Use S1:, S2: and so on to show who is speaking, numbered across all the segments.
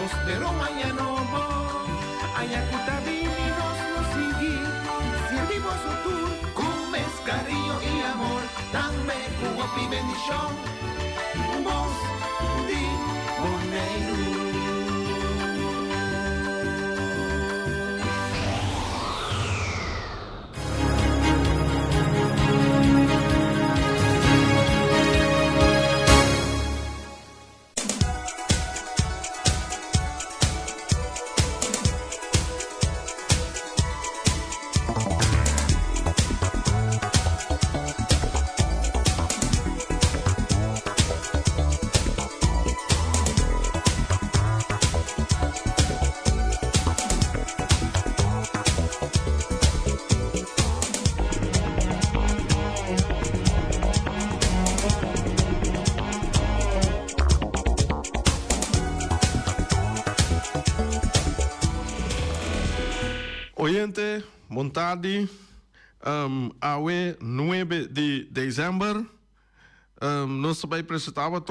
S1: nos pero mañana no. Ayacuta vininos nos sigue. Servimos o tour con cariño y amor. Dame cuba y bendición. Voz de Bonaire.
S2: Oyente, boa tarde. Hoje, 9 de dezembro, nós vamos apresentar o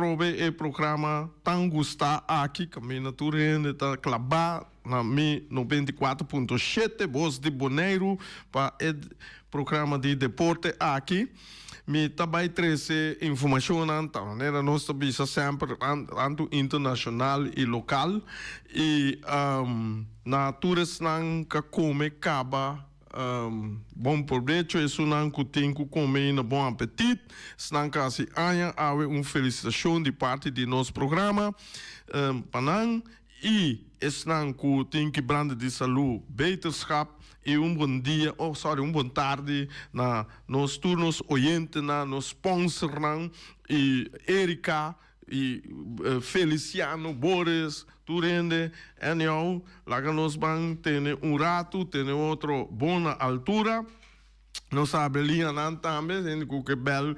S2: programa Tão Gostar aqui, que a minha natureza está clavada na 94.7, Voz de Bonaire, para o programa de deporte aqui. Me também trazer informação da maneira nós também sempre tanto internacional e local e na turas não que come acaba bom proveito isso não que tem que comer na bom apetite não que assim há uma felicitação de parte de nosso programa panang e esse não que tem que brande de saúde beterschap e bom dia, boa tarde na nos turnos oyentes, na nos sponsors, e Erika, e Feliciano, Boris, Turende, e eu, lá que nós vamos ter rato, ter outra boa altura. Nós sabemos também, que bel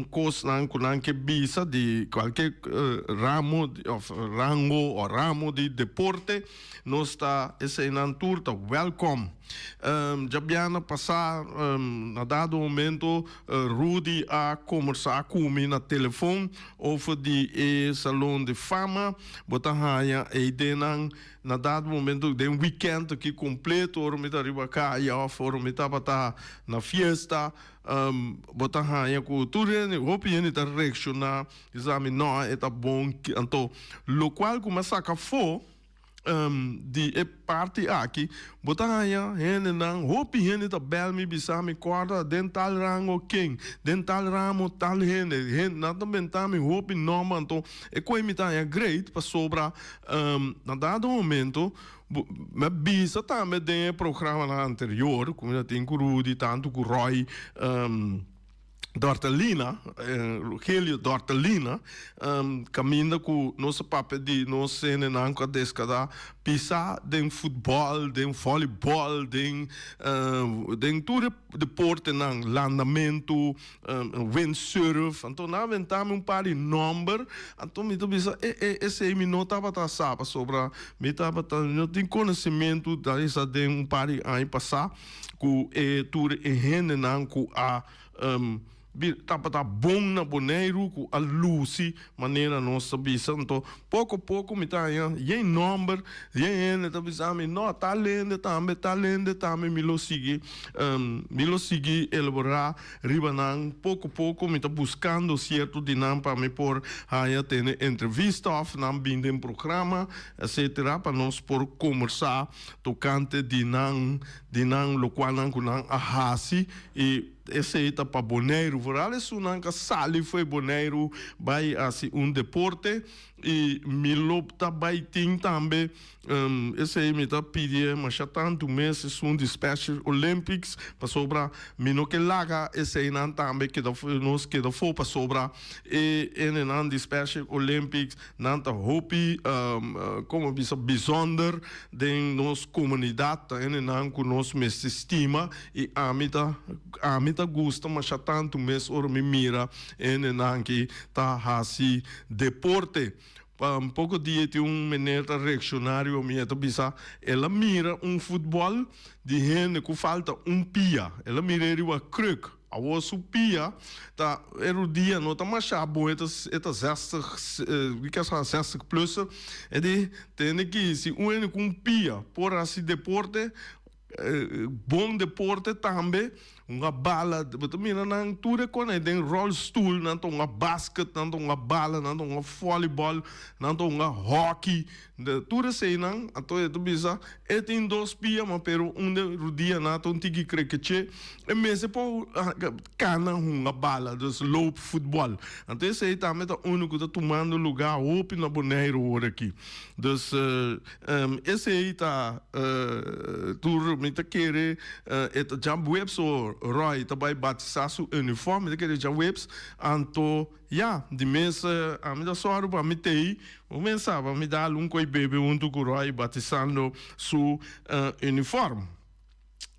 S2: coisa que bisa de qualquer ramo ou ramo de deporte, nós está esse tour tá welcome. Já bem passar na dado momento Rudy a conversar comigo na telefone over de salão de fama, botar raia e denan na dado momento de weekend aqui completo, or me tá riba cá e or me tá bata na fiesta, botar raia com tudo, opinião tá reaccionar, exame não é tá bom, então, lo qual começa a for die party aqui, botar aí, gente não, hope gente tá bel me bisa me corda dental rango king, dental ramo tal gente não também tá me hope normal, então é coisa me tá great para sobra na dado momento me bisa também tem programa anterior, como eu tenho com Rudy, tanto com Roy, Dortelina, Helio Dortelina, caminha com nosso papel de nós cena não com descada pisar de futebol, de voleibol, de tudo deporte não landamento, windsurf, então nós inventamos par de número, então me bisa esse me não estava tá sabe sobre me estava não tem conhecimento da essa de par de aí passar com tudo e gente não com a tá bom na Bonaire com a Lucy maneira nossa bisa então pouco a pouco me tá aí número tá bisa me não talento também me lo sigue elaborar ribanan pouco a pouco me tá buscando certo dinâmica para me por aí ter entrevista off não bem de programa etc para nós por conversar tocante dinam lo qual não com a hasi e esse é para Bonaire, voral isso não que sali foi Bonaire, vai assim deporte e me lopta vai tem também esse aí me tá pedir mas já tanto meses de Special Olympics para sobra me não que laga esse aí não também que nós que da for para sobra e não de Special Olympics não tá hopi como bisa bijzonder de nos comunidade não com nos mes estima e a mim tá gusta mas já tanto mês or me mira não que tá assim deporte pouco dia tem menina reaccionário minha bisa ela mira futebol de gente que falta pia ela mira a cruk a supia, tá erudia, não tá machado, eta 60, que é 60 plus, tem que se une com pia, por assim deporte, bom deporte também, uma bala, mira nang tudo quando tem rollstool, não tem uma basket, não tem uma bala, não tem uma voleibol, não tem uma hockey, tudo assim não, então é tudo isso, tem dois pia, mas pero de dia não tem tigi cricket, e mesmo por cana uma bala, dus loop futebol, então esse aí também tá único tá tomando lugar open na boneiro hora aqui, dus esse aí tá tudo me tá querer, já web so Roy também batizar seu uniforme daquele já webs, então ja, de mesa a mim da só para me ter, o mensava me dar coi bebê com Roy batizando seu uniforme.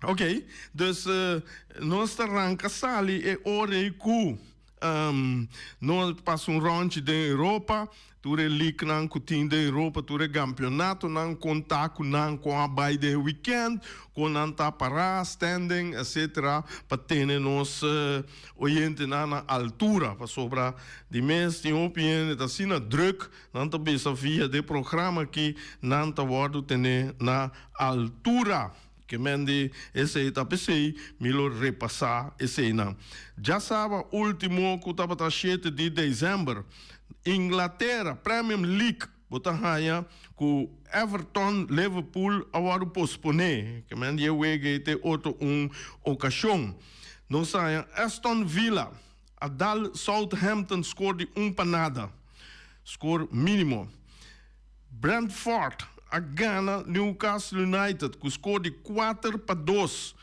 S2: Ok, dus nós arranca sali e ora e cu. Nós passamos ronde da Europa, ture lik nan kutin da Europa, ture campeonato nan contato nan com a by the weekend, com nan tapara, standing, etc. para ter nos oyente na altura, para sobra de mês de opinião, da sina druk, nan ta bisa via de programa que nan ta wordo tene na altura. Que mende esse tapecei, milo repassar esse não. Já sabe, último que estava a 7 de dezembro, Inglaterra, Premier League, botar raia, que Everton, Liverpool, agora pospone, que mende eu te outro ocasião. Não saia, Aston Villa, a dal Southampton score de panada, score mínimo. Brentford, a Ghana, Newcastle United, que score de 4-2.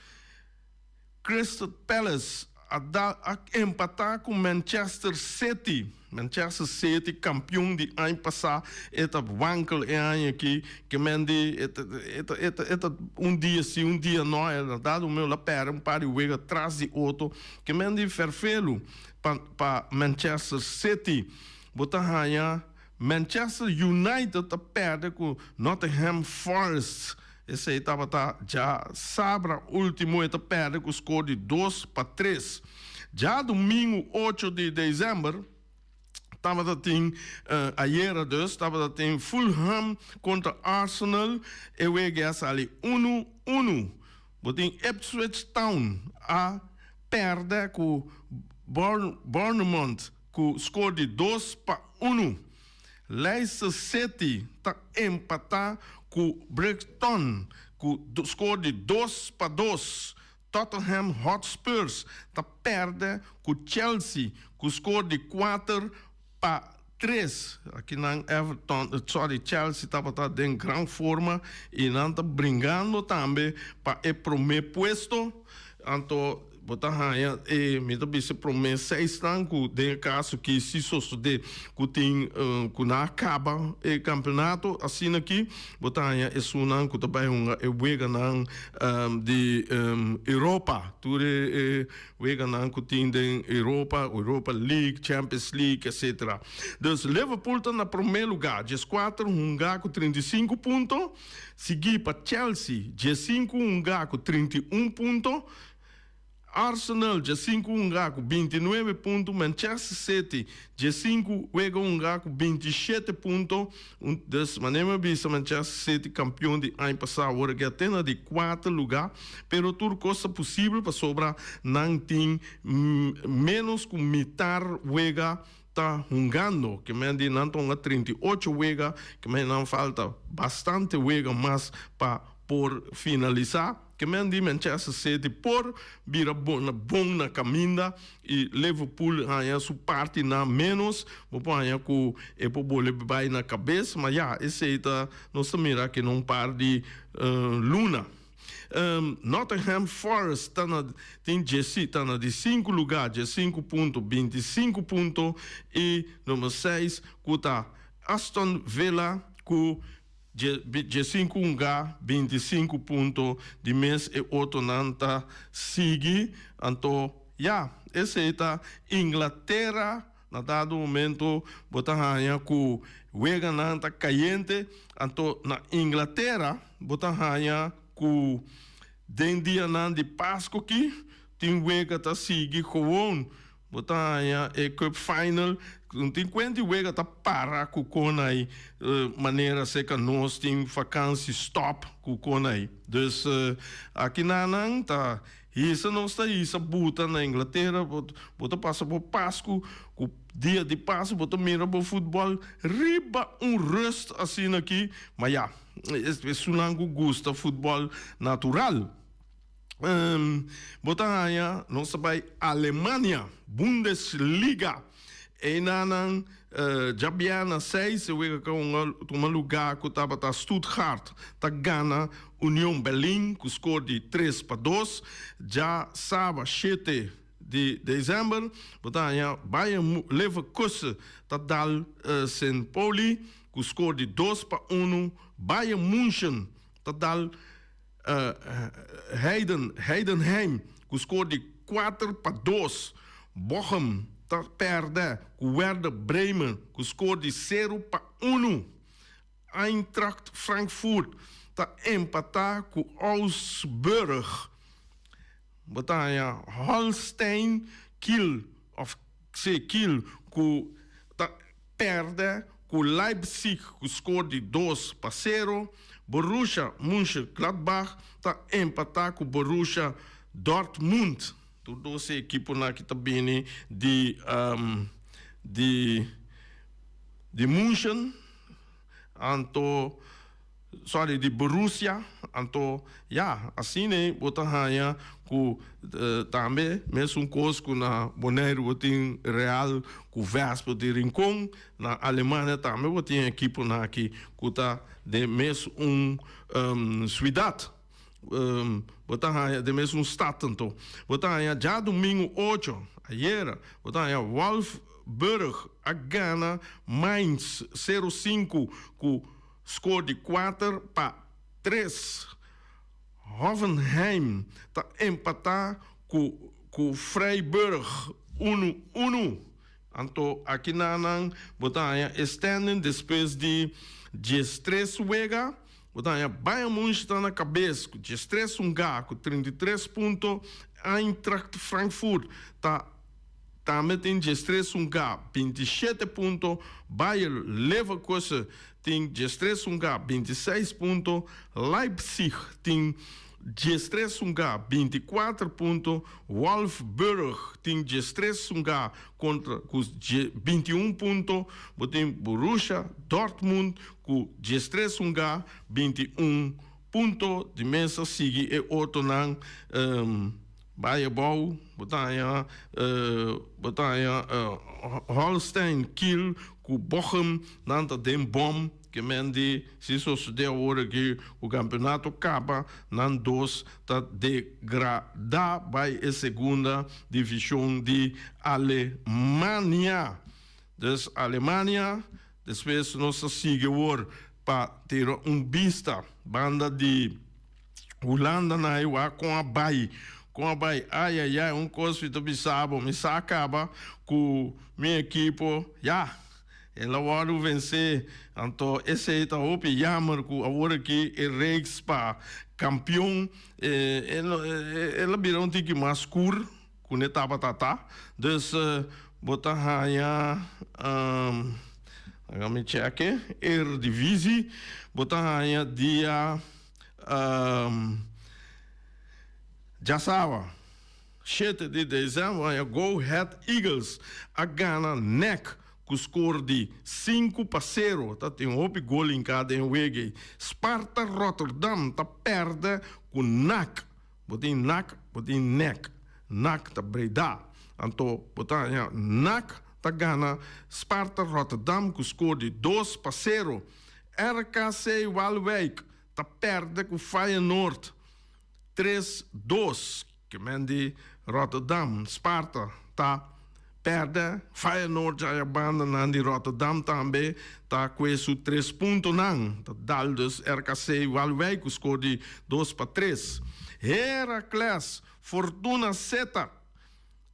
S2: Crystal Palace, a empatar com Manchester City. Manchester City, campeão de ano passado, wankel ano aqui, que mende, dia sim, dia não, dado o meu lá pera, para o wega atrás de outro, que mende ferfelo para Manchester City. Botar raia, Manchester United perde com Nottingham Forest. Esse aí estava já sabra último perde com o score de 2-3. Já domingo 8 de dezembro estava ayer dus estava Fulham contra Arsenal e o EGS ali 1-1. Botem Ipswich Town a perde com Bournemouth com score de 2-1. Leicester City está empatar com Brighton com score de 2-2. Tottenham Hotspurs está perde com Chelsea com score de 4-3. Aqui na Everton, Chelsea estava em grande forma e não está brincando também para o primeiro posto. Então, botar raia e me também se promessa 6 anos de caso que se sucede que tem que na acaba o campeonato assim aqui botar raia é sunan que também wega na de Europa tudo wega na que tem de Europa League, Champions League, etc. Dus Liverpool está na primeiro lugar, G4 com 35 pontos, seguir para Chelsea, G5 com 31 pontos. Arsenal, G5 com 29 pontos. Manchester City, G5 com 27 pontos. Dessa maneira, Manchester City campeão de ano passado, agora que até de 4 lugar, pero tudo coisa possível para sobrar, não tem menos que metade está jogando, que me não estão a 38 wega, que me não falta bastante wega, mas para por finalizar, que me di Manchester City por vira bom na caminha e Liverpool ganha sua parte na menos, vou ganhar com e por bola vai na cabeça, mas já esse aí tá nós mira que não par de Luna. Nottingham Forest tem Jesse, está na de 5 lugar, de 5 pontos, 25 pontos e número 6, que tá Aston Villa com G5 25 pontos de mês e outro nanta sigue. Então, esse aí tá Inglaterra, na dado momento, botar rainha com o Wega nanta caliente. Então, na Inglaterra, botar rainha com den dia nan de Páscoa aqui, 10 weken te sigue gewoon. Botanya e cup final. Tem 20 weken te para kukonai. Maneira seca nós tem vakantie stop kukonai. Dus aqui na nang tá. Isso não está isso buta na Inglaterra. Bota passa por Páscoa. O dia de Páscoa bota mira por futebol. Riba rust assim aqui. Mas já, é sulango gosta futebol natural. Bota aí, nós vai Alemanha, Bundesliga. E nanang Jabiana 6, eu com um lugar que estava tá Stuttgart, tá Gana, União Berlim, que score de 3-2. Já sábado 7 de dezembro, bota aí Bayern Leverkusen, tá dal St. Pauli, que score de 2-1. Bayern München, tá dal Heidenheim, que score de 4-2. Bochum tá perde com o Werder Bremen, que score de 0-1. Eintracht Frankfurt tá empatar com Augsburg. Batalha Holstein Kiel, Kiel, que tá perde com Leipzig, que score de 2-0. Borussia Mönchengladbach tá empatar com Borussia Dortmund. Tudo essa equipe na que também de München, de Borussia, assim né, bota raia com também mesmo coisa na Bonaire tem Real com Vespa de Rincon na Alemanha também tem equipe na que tá de mesmo cidade. De mesmo staat então. Já domingo 8, ayer, Wolfsburg a Gana, Mainz 0-5 com score de 4-3. Hoffenheim tá empatar com Freiburg 1-1. Então aqui na estendem depois de 13 wega. Bayern München está na cabeça, com 13 com 33 pontos. Eintracht Frankfurt também tem 13 27 pontos. Bayer Leverkusen tem 13 26 pontos. Leipzig tem 13 24 pontos. Wolfsburg tem 13 contra com 21 pontos. Tem Borussia Dortmund com 13 21 pontos. De mesa sigue e outro não Bayer Bau, Batalha Holstein Kiel com Bochum, nanta den Bom. Que mende, se isso se der hora que o campeonato acaba, nan dos tá degradar para a segunda divisão de Alemanha. Dus Alemanha, depois nós seguimos para ter vista, banda de Holanda na com a Bahia. Com a Bahia, coisa que tu pensava, mas acaba com minha equipe, ela vai vencer, então esse é o jammer que agora que é Rex para campeão, ela virou um tique mais curto, com etapa tata, dus botar raia, me cheque, Eredivisie, botar raia dia, já sabe, 7 de dezembro, Go Ahead Eagles, a Ghana NEC, com score de 5-0, tá tem um gol em cada week. Sparta Rotterdam tá perde com NAC, botem NAC, botem NEC, NAC tá Breda, então botar NAC tá Ghana, Sparta Rotterdam com score de 2-0, RKC Waalwijk tá perde com Feyenoord 3-2, que mende Rotterdam, Sparta tá perde, Feyenoord já abandona de Rotterdam também, tá com isso 3 pontos não, tá dal dus RKC Waalwijk, o score de 2-3. Heracles, Fortuna Zeta,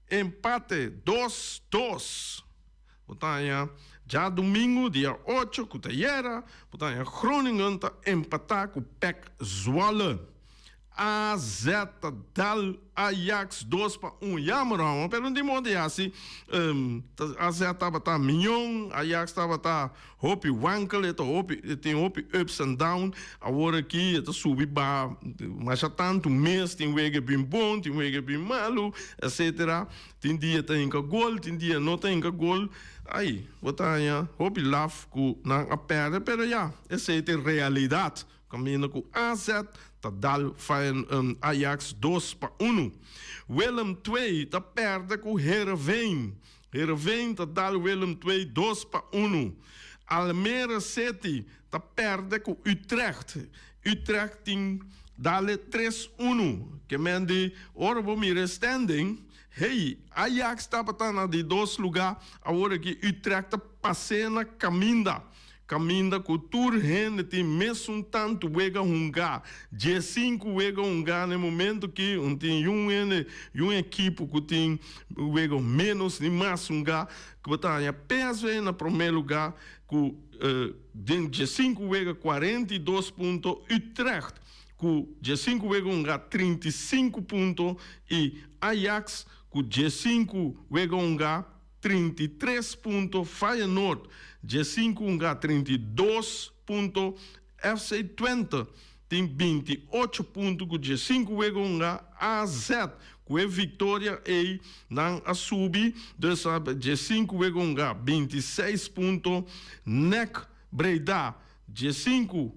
S2: empate 2-2. Portanto, já domingo, dia 8, com Teiera, portanto, Groningen tá empatar com PEC Zwolle. AZ dal Ajax 2-1. Jammer, pero de modo assim, AZ estava tá milhão, Ajax estava tá hopi wankel, tem hopi ups and down. Agora aqui está subir ba, mas já tanto mês tem wege bem bom, tem wege bem malo, etc. Tem dia tem que gol, tem dia não tem que gol. Aí, botanya, hopi laf ku nang a perde, pero ja, essa é a realidade. Caminho com AZ, tá dal Ajax 2-1. Willem 2 tá perde com Heerenveen. Heerenveen tá dal Willem 2 2-1. Almere City tá perde com Utrecht. Utrecht tem dale 3-1. Que mende, ora vou me standing. Hey, Ajax tá na de 2 lugar. Agora que Utrecht tá passando na caminda. Caminda com tur gente tem mesmo tanto wega hungar. G5 wega hungar no momento que tem um equipe que tem wega menos e mais hungar. Que botar a PSV na primeiro lugar com G5 wega 42 pontos. Utrecht com G5 wega hungar 35 pontos e Ajax com G5 wega hungar 33 pontos, Feyenoord, G5 32 pontos, FC Twente tem 28 pontos, com G5 AZ, com a vitória e não a subir, G5 26 pontos, NEC Breda, G5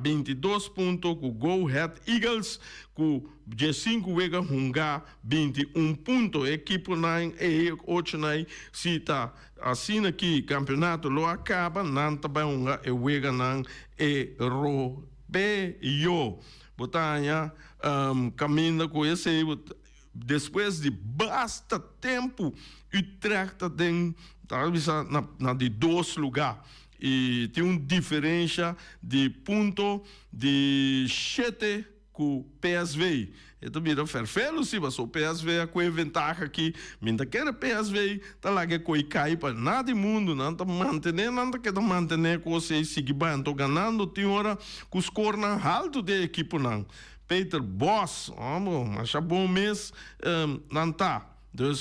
S2: 22 pontos, com Go Ahead Eagles, com G5 21 pontos. Equipe 9 e 8 se está assim aqui, campeonato lo acaba, não também e wega não é europeio. Botanha, caminha com esse, depois de bastante tempo, Utrecht tem, talvez na de 2 lugares. E tem uma diferença de ponto de 7 com o PSV. Então, mira, ferfelo, se mas o PSV é com a vantagem aqui. Minda quer PSV, tá lá que cai para nada do mundo, não tá mantenendo, não tá querendo manter com você seguir bem, tô ganhando, tem hora com os cornos alto da equipe, não. Peter Boss, mas é bom mês, não tá. Então,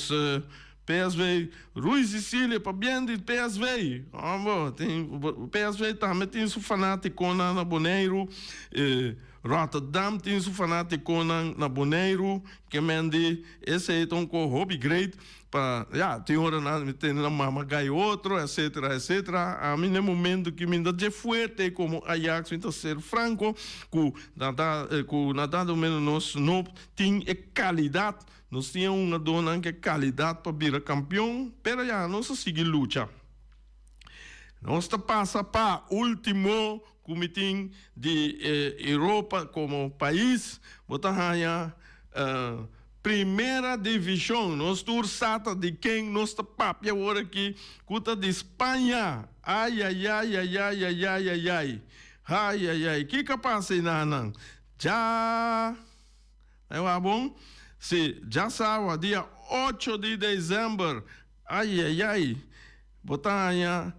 S2: PSV, Rui Sicília, para bem de PSV. O PSV também tem seu fanático na Boneiro. Rotterdam tem seu fanático na Boneiro. Que mende, esse é um hobby great. Tem hora tem na Mamagai outro, etc, etc. A mim, no momento que me dá de forte, como Ajax, então ser franco, com nada do menos não tem qualidade. Nós tínhamos uma dona que é qualidade para virar campeão, mas já não se segue luta. Nós passa para o último comitê de Europa como país, botar primeira divisão. Nós torçata de quem nós papia agora aqui, cuta de Espanha. Ai. Que capaz não? Já é bom? Se já sabe, dia 8 de dezembro, Botanha,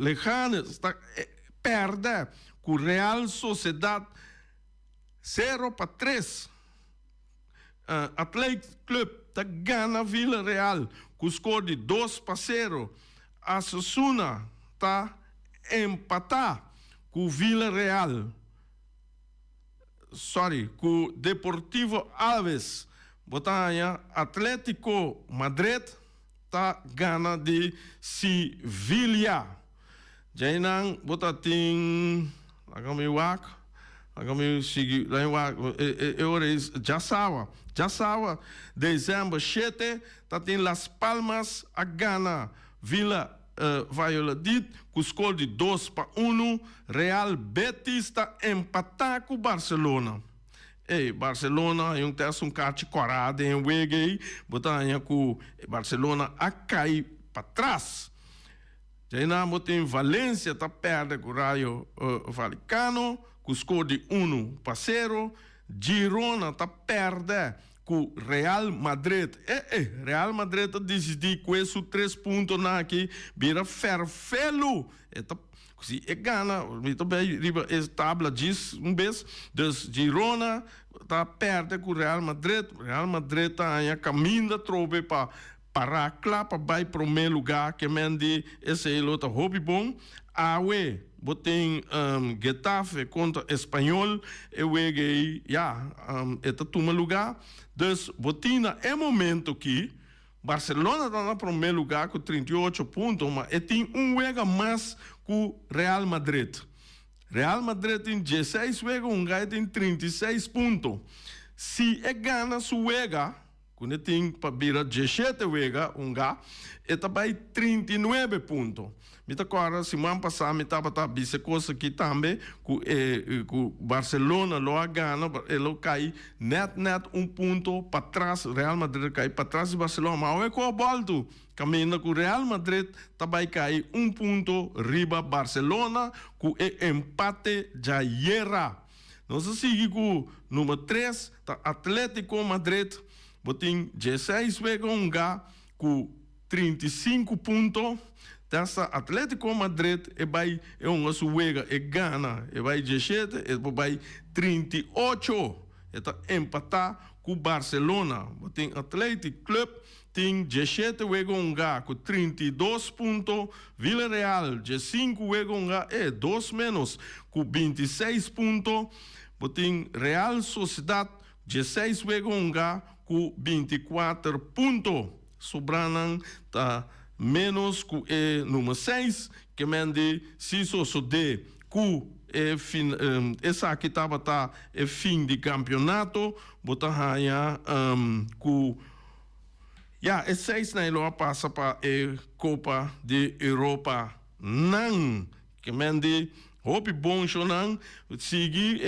S2: Lejanes está perde com Real Sociedade 0-3. Atlético Club está ganha Vila Real com score de 2-0. A Osasuna está empatar com Vila Real. Com Deportivo Alves, botanha Atlético Madrid tá ganha de Sevilha. Já não botatim, agora seguir já sabe, dezembro 7 tá tem Las Palmas a ganha Vila Valladolid com score de 2-1. Real Betis está empatar com Barcelona. Barcelona é um terço carte corado em Wegei, botanha com Barcelona a cair para trás. Já não tem Valência está perde com o Rayo Vallecano com score de 1-0. Girona está perde com Real Madrid. Real Madrid decidi com esses 3 pontos na aqui, vira ferfelo. Se gana, riba essa tabla diz vez, dus Girona está perto com Real Madrid está em caminho da trobe para parar para vai para o primeiro lugar, que mende esse é outro hobby bom. Awe, botem Getafe contra Espanhol, eu vejo, este toma lugar. Dus, botina é momento que Barcelona está no primeiro lugar com 38 pontos, mas tem jogo mais com Real Madrid. Real Madrid tem 16 jogos, gai tem 36 pontos. Se gana sua jogo, quando tem para virar 17 jogos, ele vai 39 pontos. Agora, semana passada, me estava a coisa aqui também, com Barcelona, lá gana, ele cai net ponto para trás, Real Madrid cai para trás de Barcelona, mas é com o boldo, caminha com Real Madrid, também cai ponto, riba Barcelona, com o empate já era. Nós seguimos com número 3, Atlético Madrid, botem 16 jogos, com 35 pontos. Dessa Atlético Madrid vai suega gana vai 17 vai 38 empatar com Barcelona. Tem Atlético Club tem 17 jogos com 32 pontos. Villarreal 5 jogos 2 menos com 26 pontos. Tem Real Sociedad 16 jogos com 24 pontos. Sobrando menos com número 6, que mende se só de com essa aqui estava fim de campeonato, botar com é 6 na ilo passa para Copa de Europa não, que mende hope bom chonan, seguir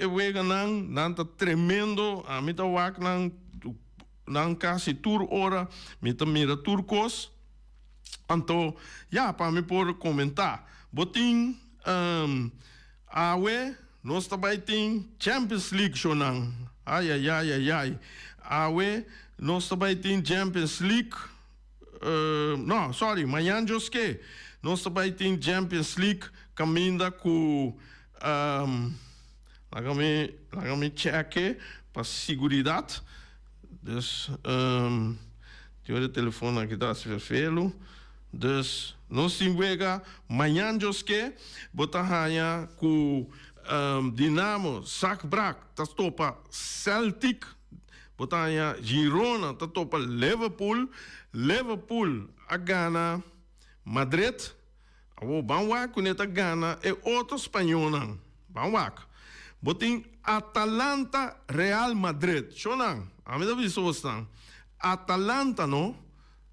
S2: wega não tá tremendo, a mim tá wak não quase tur hora, me tá mira turcos. Então, para me por comentar, botin awe nós também tem Champions League chonan. Ai. Awe nós também tem Champions League. Manhã Josque. Nós também tem Champions League caminha com me cheque para seguridade. Dus tem o telefone aqui tá se verfelo. Dus nós temos amanhã que botar com Dinamo Zagreb tá topa Celtic, botar Girona tá topa Liverpool a gana Madrid, o banwa kuneta gana é outro espanhol não, banwa. Botin Atalanta Real Madrid, chonan, a mim da visão Atalanta no,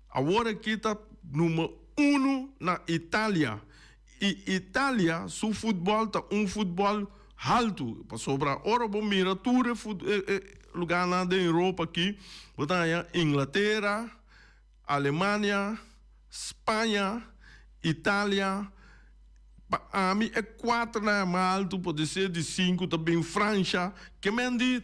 S2: agora aqui tá número 1 na Itália. E Itália, seu futebol tá futebol alto. Para sobrar, ora, bom, mira, tudo lugar na da Europa aqui. Botar Inglaterra, Alemanha, Espanha, Itália. A mim é 4 na mais alto, pode ser de 5 também França. Que me diz,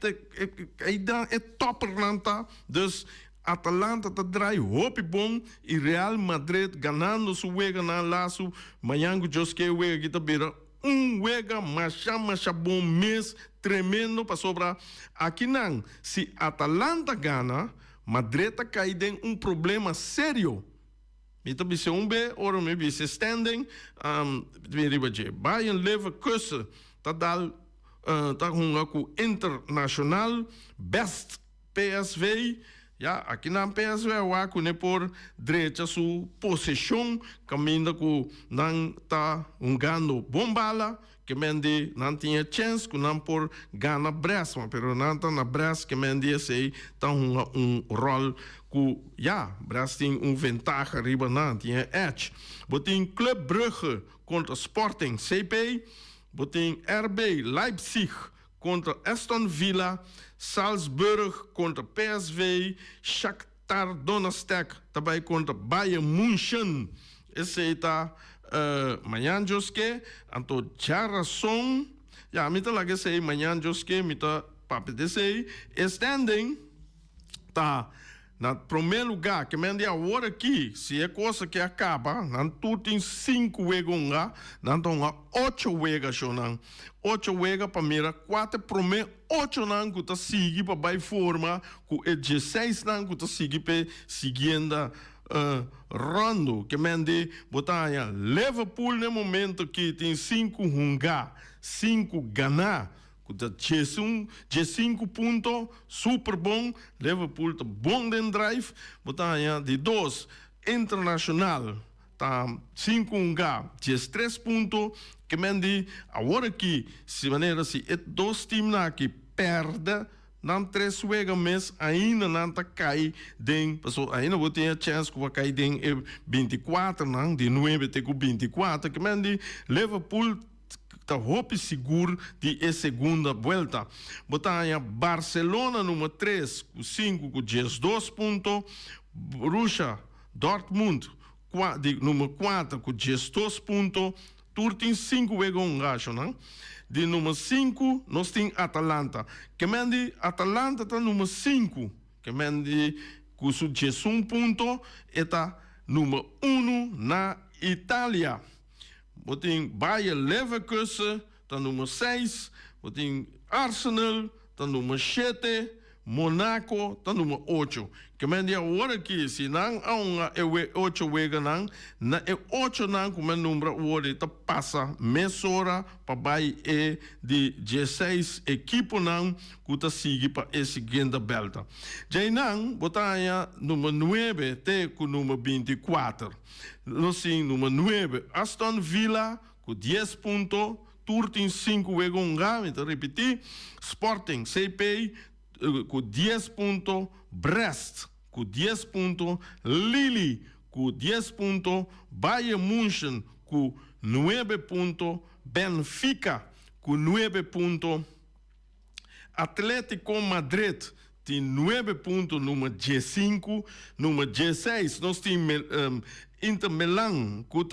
S2: é top, não tá? Dus, Atalanta está drai hope bom e Real Madrid ganhando sua wega na laço manhã Josque wega que tá beira wega macha bom mês tremendo para sobrar aqui não se Atalanta ganha Madrid tá caído em problema sério me tá bise be ora me bise standing Bayern Leverkusen tá dal tá com Internacional Best PSV. Aqui na PSV é por direita sua posição, caminha com não tá ganhando bombala, que mende não tinha chance que não por ganhar Brest, mas não tá na Brest que mende sei tá rol que Brest tem vantagem riba não tinha edge. Botin Club Brugge contra Sporting CP, botin RB Leipzig contra Aston Villa, Salzburg contra PSV, Shakhtar Donetsk também contra Bayern München. Esse está manhã Josque, então já razão, me tá lá que sei manhã Josque, me tá papo de sei, standing, tá na primeiro lugar, que mende agora aqui, se é coisa que acaba, não tu tem 5 wegonga, não tem 8 wegas, não. 8 wegas para mira, 4 primeiro, 8 não que tá seguir para vai forma, que é 16 não que tá seguir para seguindo rondo, que mende botar Liverpool no momento que tem 5 hunga, 5 ganar. De 5 pontos, super bom. Liverpool tá bom de drive. Botanha de 2, Internacional. Tá 5 de 3 pontos. Que mendi, agora aqui, se maneira se é 2 times aqui perde, não 3 wegas mês, ainda não tá cai den, ainda vou ter a chance que vai cair den 24, não, de 9 até 24. Que mendi, Liverpool está hope seguro de a segunda volta. Botanha Barcelona número 3, com 5, com 12 pontos. Borussia Dortmund, número 4, com 12 pontos. Turtin 5 wegas, não? De número 5, nós temos Atalanta. Que mende, Atalanta está número 5. Que mende, com 11 pontos, está número 1 na Itália. Tem Bayer Leverkusen, está número 6. Tem Arsenal, está número 7. Monaco, está número 8. Que me diz agora que se não há 8 wegas, não é 8 não, como é número agora, está passa meia hora para vai de 16 equipes não, que está seguindo para a seguinte belta. Já não, botar número 9 até com número 24. Nós temos número 9, Aston Villa, com 10 pontos. Turtin 5 wegas, então repetir. Sporting, CP, com 10 pontos. Brest, com 10 pontos. Lille, com 10 pontos. Bayern München, com 9 pontos. Benfica, com 9 pontos. Atlético Madrid, tem 9 pontos, número 15. Número 16, nós temos Inter Milan, que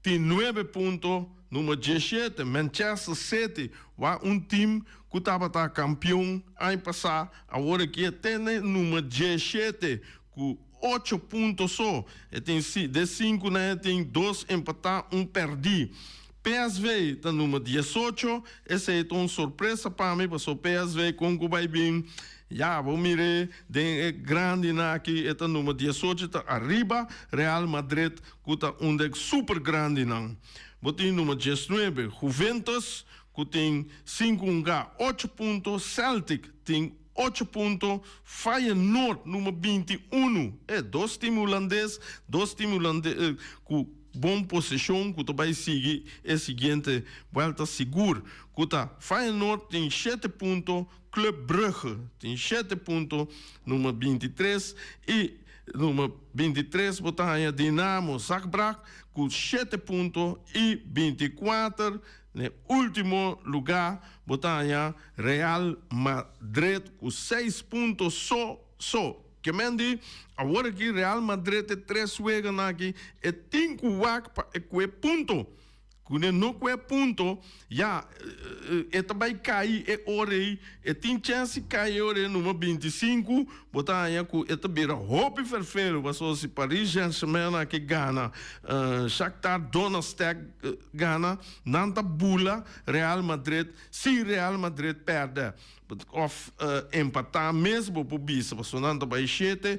S2: tem 9 pontos. Número 17, Manchester City, time que estava campeão ano passado, agora que tem número 17, com 8 pontos só. E tem de 5, né, tem 2 empatar, 1 perder. PSV está número 18, essa é uma surpresa para mim, porque o PSV com o vai bem. Já, vou mirar, é grande aqui, está número 18, está arriba, Real Madrid, que está super grande não. Botem número 19, Juventus, que tem 5 8 pontos, Celtic tem 8 pontos, Feyenoord, número 21, é 2 times holandeses, com boa posição, que vai seguir a seguinte volta seguro. Feyenoord tem 7 pontos, Club Brugge tem 7 pontos, número 23, e número 23, botar Dinamo Zagreb com 7 pontos e 24. No último lugar, botar Real Madrid com 6 pontos só. Que mende, agora que Real Madrid tem 3 wegas aqui, e 5 wegas para ponto. Quando não é ponto, já, vai cair e tem chance de cair número 25, botar aí que vira roupa perfeito, mas se Paris Saint-Germain que ganha, Shakhtar Donetsk ganha, não tá bula Real Madrid, se Real Madrid perde, empatar mesmo por bisa, mas não tá vai 7,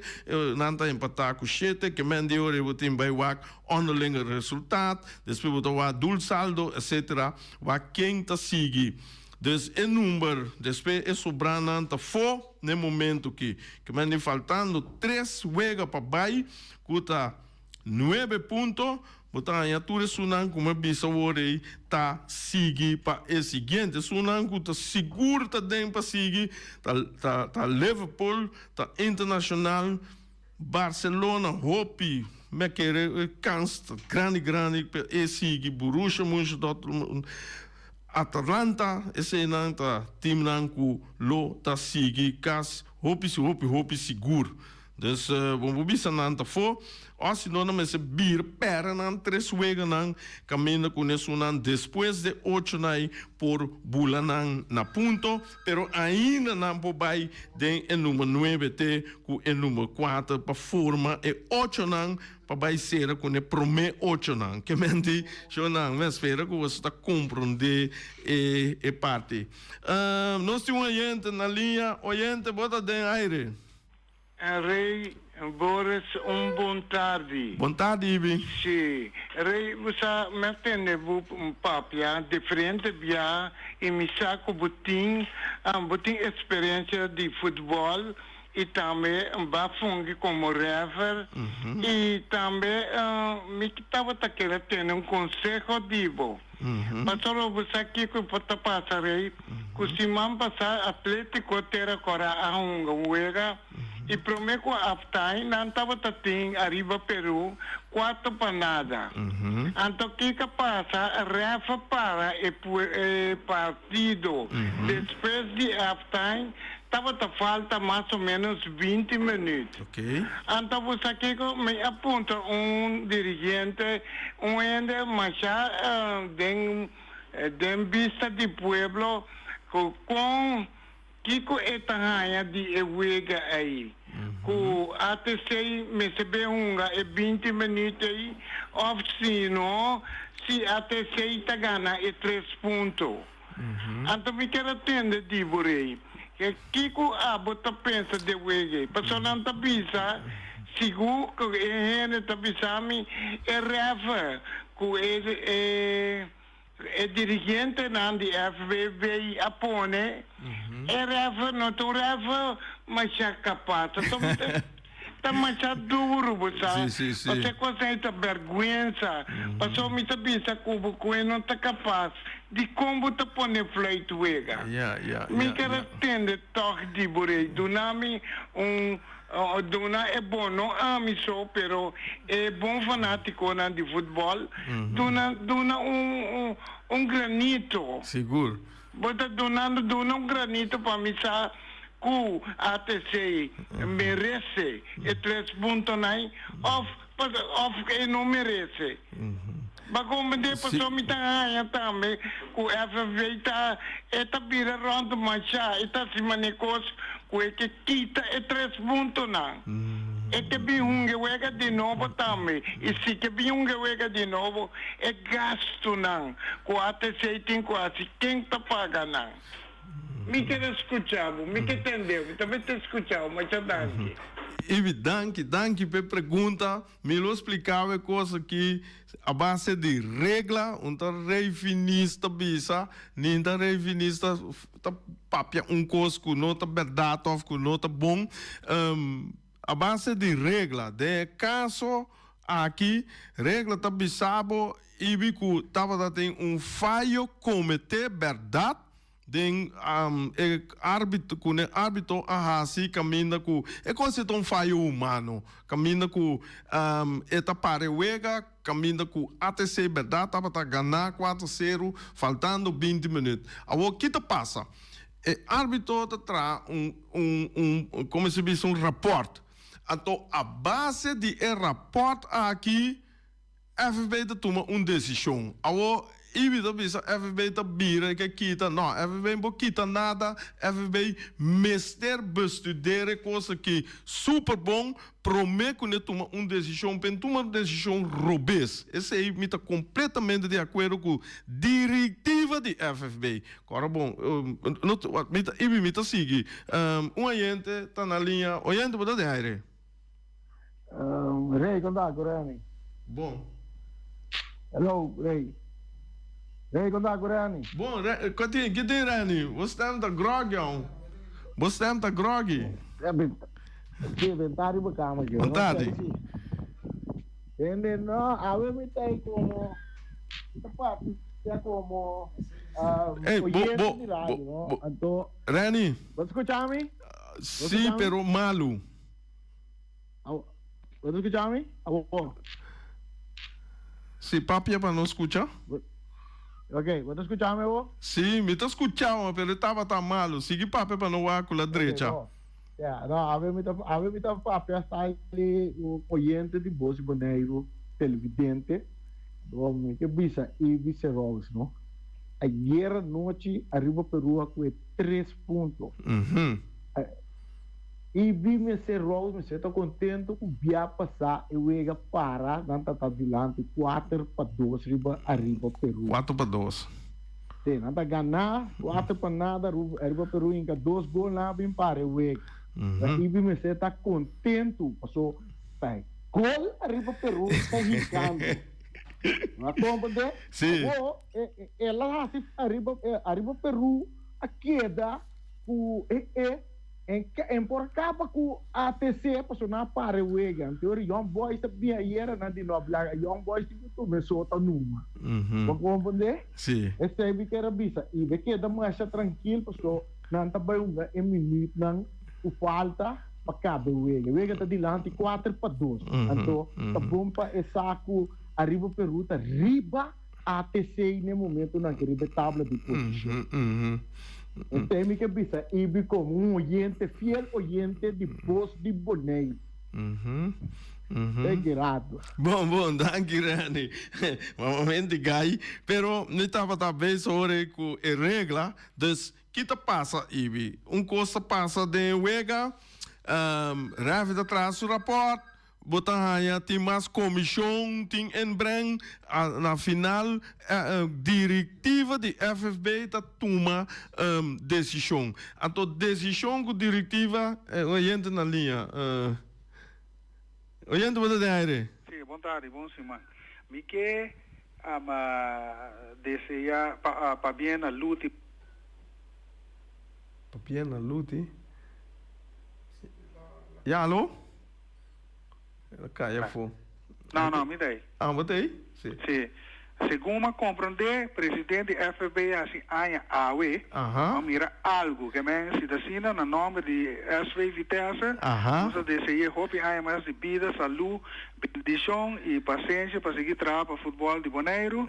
S2: não tá empatar com 7, que mende hora o time vai wak onderlinge resultaat, depois botar dulce saldo, etc. Waar quem tá seguir. Dus em número, depois é sobrando tá for no momento que me faltando 3 wegas para baixo, que tá 9 pontos, botar aí tudo sunan como bisa hora tá seguir para o seguinte, sunan que tá seguro tá dentro para seguir, tá Liverpool, tá Internacional, Barcelona, Hopi, me querer cansa grande e sigue Borussia Mönchengladbach, Atalanta, esse não tá time não que lo tá sigue cas hopi seguro. Dus we bisa nan te fo. Als je dan met z'n bier peren aan tres wegen aan, camina con eso nan después de 8 nai por bulanang na punto, pero ainda nan po bay den en número 9 te ku en número 4 pa forma e 8 nang pa bay sera con e prome 8 nang. Que menti, yo nang, mas espera que você está compreender e parte. Nós temos um oyente na linha, oyente, bota den aire.
S3: Rei Boris, boa tarde.
S2: Boa tarde, Ibi.
S3: Sim, Rei, você me atende papia diferente via e me saco botim experiência de futebol e também bafungi como refer e também me estava querendo ter conselho divo. Mas só você aqui que pode passar Rei, que se man passar Atlético terá cora a uega. E prometo aftai não estava tating arriba Peru 4 para nada. Então que passa refa para e partido. Depois de aftai estava falta mais ou menos 20 minutos.
S2: Ok.
S3: Então você aqui me aponta dirigente ende machar den vista de pueblo com Kiko etangaya di ewega aí. Ku até sei me sebe hunga e 20 minutos aí, of sino se até sei tagana e 3 pontos. Então me quero atender de borei. Que Kiko abota pensa de wega. Passou não tá bisa, seguro que ele tá bisa mi e reva ku e dirigente nan di FBB apone reva no tu reva mas já capaz tá mais duro você você consegue vergonha passou me tá pensa cubo que não tá capaz de como tá pone fleito wega me quero entender toque de borei do nome Dona é bom, não amo só, pero é bom fanático de futebol. Dona granito.
S2: Seguro.
S3: Bota dona granito para mim, que ATC merece e 3 pontos aí, ou não merece. Mas como de pessoa me tá também, o FV tá vira rondo machá, tá se manecos, que quita e 3 pontos não. É que vi wega de novo também, e se que vi wega de novo, é gasto não, com ATC tem quase, quem tá pagando não. Me quer escutar, me quer entender, também te escutar, mas já danke.
S2: Ibi, danke pe pergunta. Me lo explicava coisa que a base de regra, rei finista bisa, ninda rei finista tá papia coisa que não tá verdade ou que não tá bom. A base de regra, de caso aqui, regra tá bisabo, ibi que tava tem falho cometer verdade. Den árbitro com árbitro assim caminha com é como se falho humano caminha com eta parewega caminha com até ser verdade tava tá ganhar 4-0 faltando 20 minutos o que te passa é árbitro te traz como se diz rapport então a base de rapport aqui FB te toma decisão e bisa FB tá bira que quita não FB não quita nada FB mester bestudere coisa que super bom promete que toma decisão pen toma decisão robust esse aí me tá completamente de acordo com diretiva de FB agora bom me tá seguir oyente tá na linha oyente pode dar aire
S4: Rei contato Rani
S2: bom
S4: hello Rei Rei, conta com Rani.
S2: Bom, que tem Rani? Você está grog, Você está grog?
S4: Sim, vontade para cá, mas
S2: vontade.
S4: Entende? Não, a ver me tem como é como
S2: Rani.
S4: Você escuta-me?
S2: Sim, pero malo.
S4: Você escuta-me?
S2: Sim, papi, para não escutar?
S4: Ok, você escuta-me,
S2: Sim, me está escutando, mas ele estava tão malo. Siga papo para não ir com a direita.
S4: Yeah, no, a ver, me tá papel está ali o oyente de Bolsa Boneiro, televidente, homem que bisa e vice Rose, não? Ayer noite arriba Peru com 3 pontos. E vi me ser Rose, me está contente com via passar e o para, não tá adiante 4-2 arriba Peru.
S2: 4-2.
S4: Sim, não tá ganhar 4-0 arriba Peru, ainda 2 gols lá bem para o E vi se está contente, passou, tá, gol arriba Peru, está rincando. Não compreende?
S2: Sim.
S4: Ela arriba Peru, a queda, em por capa com ATC, passou na para o Ega. Em teoria, Young Boys sabia era na de noblar, Young Boys tipo começou a numa. Não compreende?
S2: Sim.
S4: Esse aí que era bisa, e de queda mais tranquilo, passou, não tá bem um minuto, não. O falta para cabe o Ega está dilante 4-2. Então, tá bom para esse saco arriba Peru, tá riba ATC no momento na querida tabla de posição. Então, é que bisa, e como um oyente, fiel oyente de voz de Boneiro. É grado.
S2: Bom, danke Rani. Momento gai, pero não estava talvez sobre com a regra, dus kita passa ibi, coisa passa de wega, rápido traz o rapport, botar aí tem mais comissão, tem embreng, na final diretiva de FFB tá toma decisão. Então decisão com diretiva, oyente na linha. Oyente boa tarde.
S5: Sim, boa tarde, bom semana. Me que deseja para bem a luta.
S2: Para bem a luta. Ja, alô? Cai, foi.
S5: Não, me dei.
S2: Botei? Sim.
S5: Sim. Segundo compreender, presidente FB assim, AWE, mira algo que se decida no nome de SV Vitesse, nós deseja hope mais de vida, saúde, bendição e paciência para seguir trabalhando para futebol de Boneiro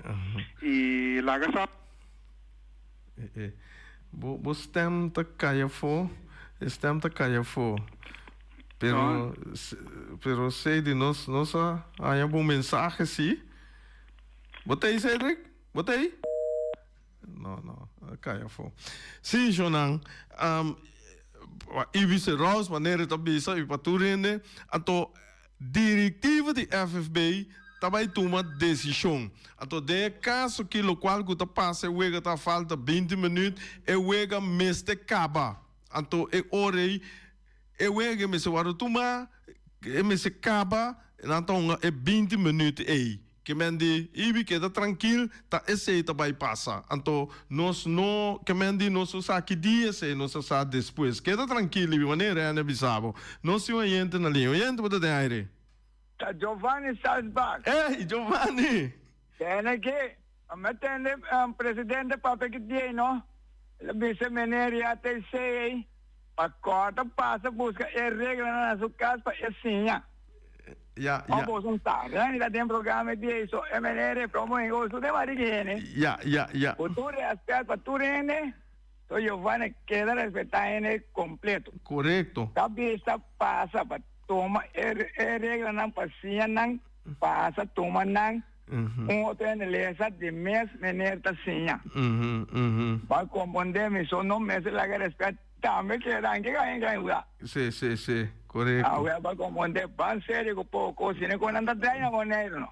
S5: e Lagasap.
S2: Você tenta cair fora, pero sei de nós, há um bom mensagem, sim. Botei, Cedric? Botei? Não. Caiu fora. Sim, Jonan. E vice-rosa, maneira de bisa, e para tu rende, então, diretiva de FFB também toma decisão. Então, de caso que o qual que passa, o ega tá falta 20 minutos, o ega mês acaba. Então, orei, o ega me se vai tomar, me se acaba, então, 20 minutos aí. Que mendi, ibi queda tranquilo, tá esse vai passar. Então, nós não, que mendi, nós usar que dia se nós usar depois. Queda tranquilo, de maneira é nebisabo. Nós se oyente na linha, oyente pode ter aire.
S6: Tá Giovanni Salzbach.
S2: Ei, Giovanni.
S6: Tem aqui, metendo presidente para que dia, não? Ele vice-ministro até sei, para corta passa busca e regra na sua casa para assim, Vamos juntar, ainda tem programa de isso, MNR, promover o de Marigene. Por tu respeito para tu rende, então Giovanni queda respeitar ele completo.
S2: Correto.
S6: Cabeça passa para toma, regra não passia não, passa toma não. Outro lesa de mês, menor tá assim. Para compreender, me só não me se laga respeito, também queda que ganha.
S2: Sim. Correto.
S6: Para compreender, para sério, pouco, se não quando anda daí, não Boneiro, não.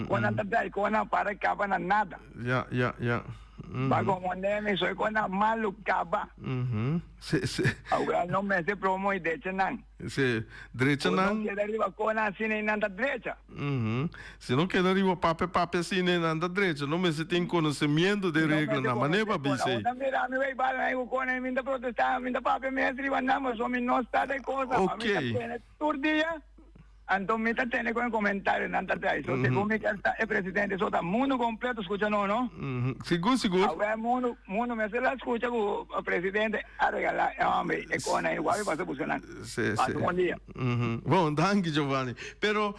S6: Quando anda daí, quando para acaba na nada. Para compreender, me só quando malu acaba. Agora não me se promove de não.
S2: Direita não.
S6: Não queda riba quando assim nem anda direita.
S2: Se não queda riba pape assim nem anda direita, não me se tem conhecimento de regra na maneira bise.
S6: Não mira, me vai para eu quando me protestar, me pape me riba não, mas o me não está de coisa.
S2: Ok.
S6: Turdia. Então, me está tendo com comentário na tarde. So, segundo me carta, o presidente só está mundo completo escutando, não?
S2: Seguro.
S6: Agora, mundo me se la escuta o presidente a regalar, homem, e com a igual vai funcionar.
S2: Sim.
S6: Bom dia.
S2: Bom, danke, Giovanni. Pero,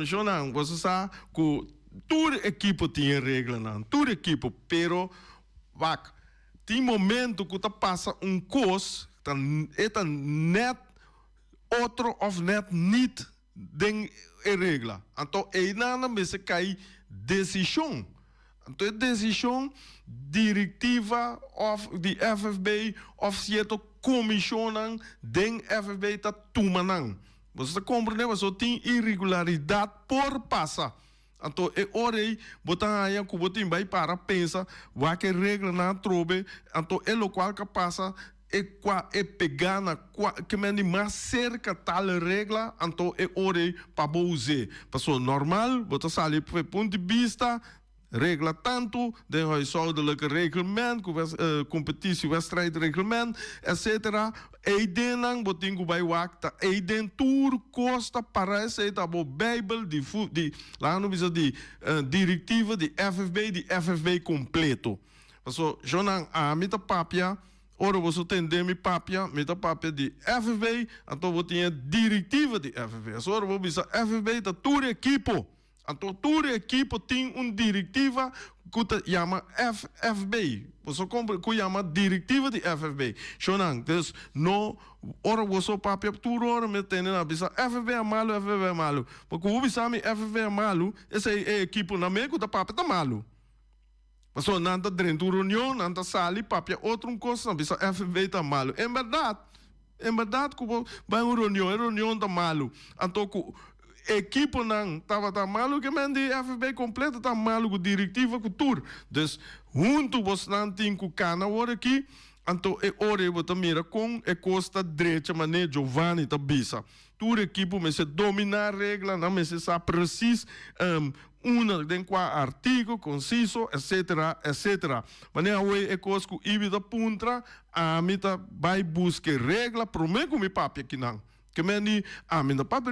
S2: Jonan, você sabe que toda equipe tem regra, não? Toda equipe, pero, tem momento que passa coisa, é net outro of net niet den regla. Então, nana me se cai decisão. Então, decisão diretiva of the FFB of sieto commissionan den FFB ta tumanan. Você compreende? Você tem irregularidade por passa. Então, orei, botar aí que botem vai para pensa, vai que regra na trobe, então é o qual que passa pegar na que me mais cerca tal regra, então orei para usar. Passou normal, botar sali por ponto de vista regla tanto, den huishoudelijke reglement, competitie, wedstrijdreglement, etc. Eiden botingu bij wakta, eiden tour kosta para esse tabo Bijbel, die laten we die directieven, die FFB completo. So, Jonan met de papia, ora você tem mi papia, met de papia die FFB, então você tem directieven die FFB. So, ora você FFB da tour equipo. Então, todo equipe tem uma diretiva que chama FFB. Você compra que chama diretiva de FFB. Shonan, dus no, ora você papel tudo ora metendo na bisa FFB é malo, FFB é malo. Porque o bisami FFB é malo, essa equipe na meio da papel tá malo. Mas nanda dentro da reunião, nanda sali papel outro coisa na bisa FFB tá malo. Em verdade que vai uma reunião tá malo. Então equipe não estava malo que men die FFB completo tá malo com diretiva com tour. Dus junto você não tem com cana hora aqui, então ore você mira com costa direita mané Giovanni tá bisa. Tour equipe me se dominar regra, não me se sabe precis uma den qua artigo conciso, etc. Mané a coisa que ibida puntra, a mita vai buscar regra, prometo me papi aqui não. Que men die a mita papi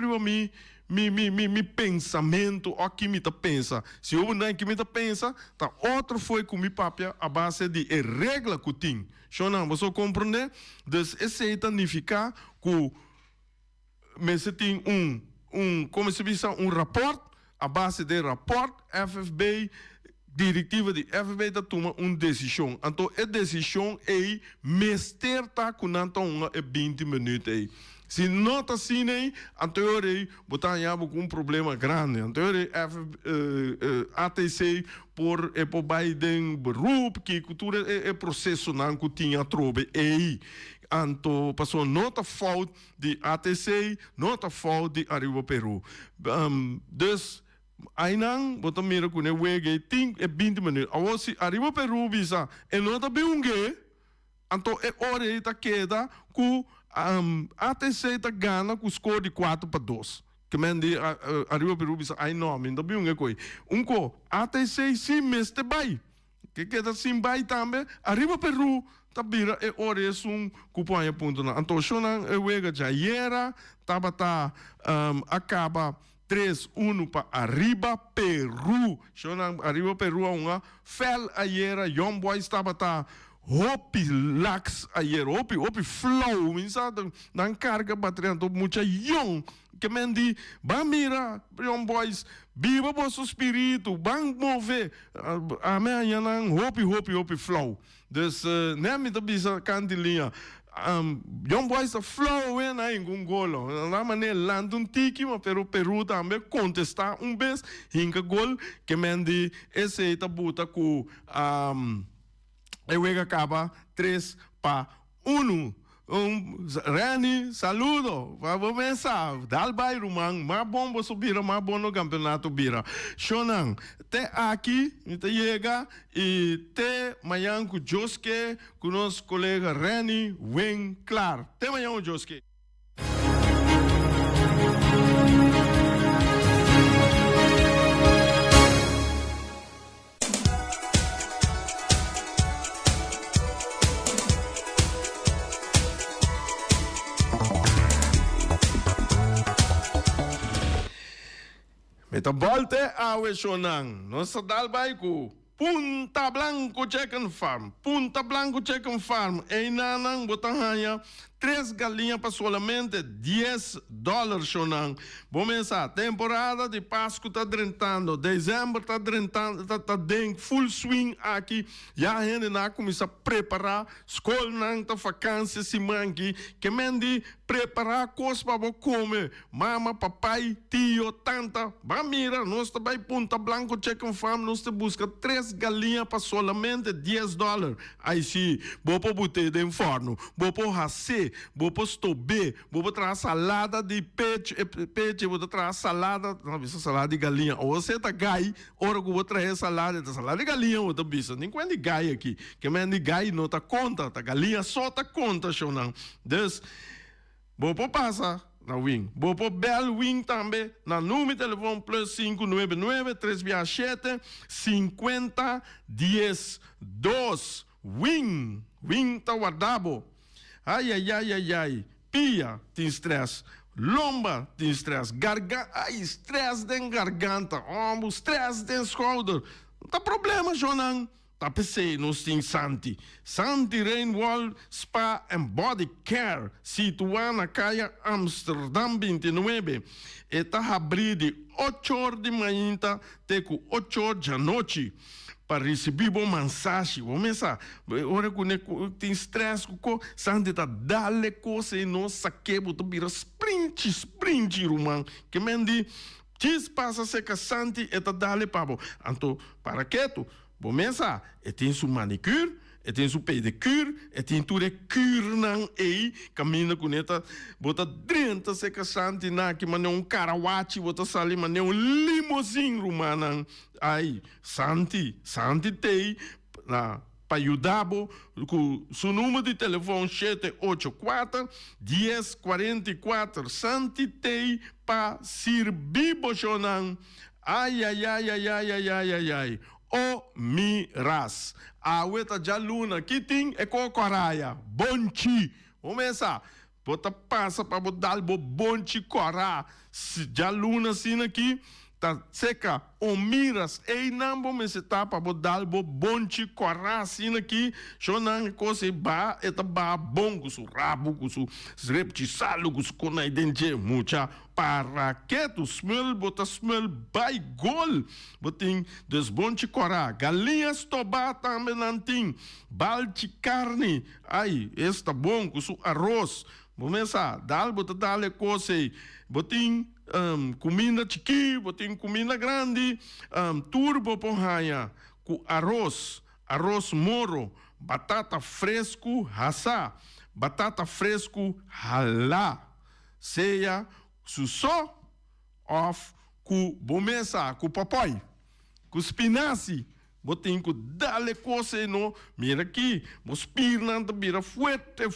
S2: mi pensamento, o que me pensa. Se eu não que me pensa, tá outro foi com mi papia a base de regra que tem. Não, você compreende? Então, isso significa que você tem como se diz, rapport, a base de rapport, FFB, diretiva de FFB da toma uma decisão. Então, a decisão é mester tá com uma 20 minutos aí. Se não está assim, então botar um problema grande. Então, ATC por Biden beroep, que cultura é processo não que tinha trobe aí. Então, passou nota fout de ATC, nota fout de Arriba Peru. Dus, aí não, botar mira com o wege, tem 20 minutos. Agora, se Arriba Peru bisa, nota bem então hora está queda com ATC está ganha com o score de 4-2. Que mende Arriba Peru bisa ai nome, ainda bem coisa. ATC sim meste vai. Que queda sim vai também. Arriba Peru tá bira hora é cupom ponto na. Então shonan wega já era, acaba 3-1 para Arriba Peru. Shonan Arriba Peru uma fel aiera, Young Boys estava hopi lax ayer, hopi flow, minsa dan carga bateria to mucha young, que mendi, ba mira, young boys, viva vosso espírito, bang move, amanhã nan hopi flow. Dus nem me da bisa cantilinha. Young boys a flow na em golo. Na maneira landun tiki, mas Peru também contestar vez hinca gol que mendi esse tabuta com eu acaba 3-1. Rani, saludo. Vamos começar. Dalbai Rumang, mais bom você vira, mais bom no campeonato vira. Shonan, até aqui, chega e até amanhã com Joske, com nosso colega Rani Wen Clar. Até amanhã, Joske. Meta volte awe shonang. Nossa dalbai ku Punta Blanco Chicken Farm. Punta Blanco Chicken Farm. Ei nanang botahanya 3 galinhas para solamente $10, Shonan. Vamos a temporada de Páscoa está drentando, dezembro está drentando, está dentro, full swing aqui. Já a gente não começa a preparar, escola não está vacância, se manque, que mendi preparar coisas para comer. Mama, papai, tio, tanta, vai mira, nós também Punta Blanco Chicken Farm, nós te busca 3 galinhas para solamente $10. Aí sim, vou pôr botar dentro forno, vou pôr racê, vou pôr stobê, vou trazer salada de peixe, vou trazer salada, não, salada de galinha. Ou você tá gai, ora que vou trazer salada de galinha, outra bicha. Nem quando de gai aqui, que men de gai não tá conta, tá galinha só tá conta, Shonan. Des, vou pôr passa na Wing. Vou pôr Bell Wing também, na número de telefone plus 599-367-50-10-2. Wing tá guardado. Ai. Pia tem estresse. Lomba tem estresse. Garganta. Ai, estresse dentro garganta. Estresse dentro shoulder. Não tá problema, Jonan. Tá pensei, nós tem Santi. Santi Rainwall Spa and Body Care. Situada na calle Amsterdam 29. Está abrindo de 8 horas de manhã até 8 horas da noite. Para receber uma massagem, vamos pensar, ora que tem estresse, Santi está dale coisa e não saque, botar vira sprint, romano, que mendi, passa se que Santi está dale pabo, então para quieto, vamos pensar, tem sua manicure, tem sua pedicure, tem tudo cure não aí, caminha com ela, bota 30 se que Santi na que mane karawachi, bota sali mane limousine romano. Aí, Santi tem para ajudar com seu número de telefone 784-1044. Santi tem para servir bochonan. Ai. O miras. A ueta já luna que tem é cocoraia. Bonchi. Vamos começar. Bota passa para botar bonchi corá. Já luna assim aqui. Tá seca, o miras, ei não vou me citar para botar bonchi corá assim aqui, chonan coisa ba, eta ba bom com o rabo, com o reptisalo, com o conaidente, mucha para que tu smell, bota smell by gol, botin des bonchi corá, galinhas toba também nantim, balti carne, aí, está bom com o arroz, vamos começar, bota dale coisa, botin comida chiqui, botin comida grande, turbo porranha, com arroz moro, batata fresco, raça, batata fresco, halá, ceia, só off, com bomesa, com papai, com espinaci, botin com dale coisa no, mira aqui, vos pirnanta, mira fuerte,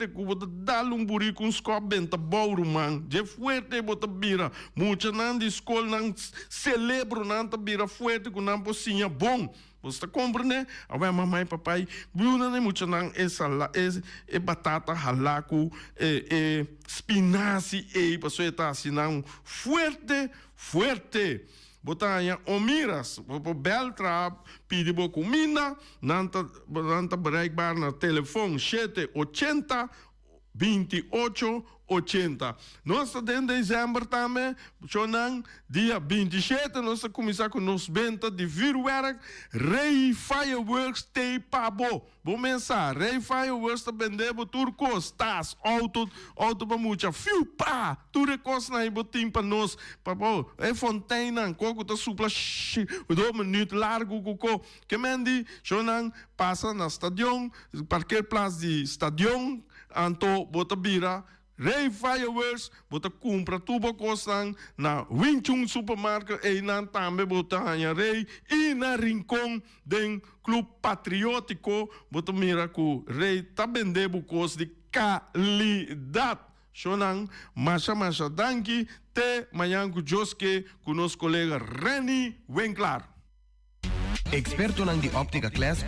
S2: que bota dale buri com scop benta bauru man, je fuerte bota bira, muita nan de escola nan celebro nan ta bira fuerte com nan pocinha bom, você tá compreendendo? Agora mamãe e papai, Bruna nem muita nan é batata halaco, espinaci pessoa tá assim nan fuerte. Botanha omiras, o Beltra pede boa comida, nanta bereikbaar na telefone 780-2880. Nós estamos em dezembro também, dia 27, nós vamos começar com nos ventas de virwerk, Rei Fireworks tem pabo. Vamos pensar, Rei Fireworks está vendendo turcos, tas, auto para muita, fio pá, tudo coisa na botim para nós, pabo, fonteina, coco está supla, 2 minutos largo, coco, que mendi, passa na estadião, parqueiro place de estadião, anto bota bira, Rei Fireworks, bota compra tudo coisa na Winchung Supermarket e na também bota Rei e na Rincon den Clube Patriótico, bota mira com Rei tá vendendo coisa de qualidade. Shonan, masha danki, te mayanku joske com nosso colega Reni Winkler.
S7: Experto nang di Optica Class